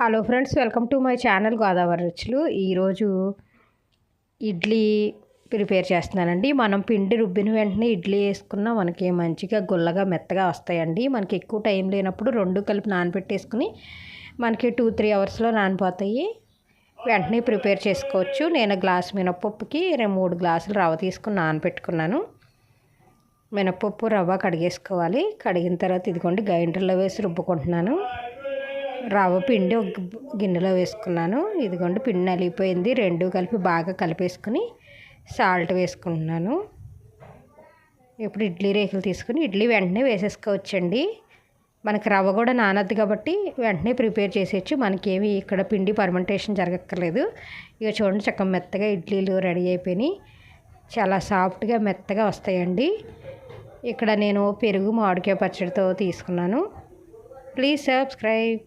Hello friends, welcome to my channel Godavari రుచులు. ఈరోజు idli prepare చేస్తున్నానండి. మనం పిండి రుబ్బిన వెంటనే ఇడ్లీ వేసుకున్నా మనకి మంచిగా గుల్లగా మెత్తగా వస్తాయండి. మనకి ఎక్కువ టైం లేనప్పుడు రెండు కలిపి నానబెట్టేసుకుని మనకి 2-3 అవర్స్లో నానిపోతాయి. వెంటనే ప్రిపేర్ చేసుకోవచ్చు. నేను గ్లాస్ మినపప్పుకి 3 గ్లాసులు రవ్వ తీసుకుని నానబెట్టుకున్నాను. మినపప్పు రవ్వ కడిగేసుకోవాలి. కడిగిన తర్వాత ఇదిగోండి గ్రైండర్లో వేసి రుబ్బుకుంటున్నాను. రవ్వ పిండి ఒక గిన్నెలో వేసుకున్నాను. ఇదిగోండి పిండి నలిగిపోయింది. రెండు కలిపి బాగా కలిపేసుకుని సాల్ట్ వేసుకుంటున్నాను. ఇప్పుడు ఇడ్లీ రేకులు తీసుకుని ఇడ్లీ వెంటనే వేసేసుకోవచ్చండి. మనకి రవ్వ కూడా నానద్దు కాబట్టి వెంటనే ప్రిపేర్ చేసేయచ్చు. మనకేమి ఇక్కడ పిండి పర్మెంటేషన్ జరగక్కర్లేదు. ఇక చూడండి చక్కగా మెత్తగా ఇడ్లీలు రెడీ అయిపోయినాయి. చాలా సాఫ్ట్గా మెత్తగా వస్తాయండి. ఇక్కడ నేను పెరుగు మామిడికాయ పచ్చడితో తీసుకున్నాను. Please subscribe.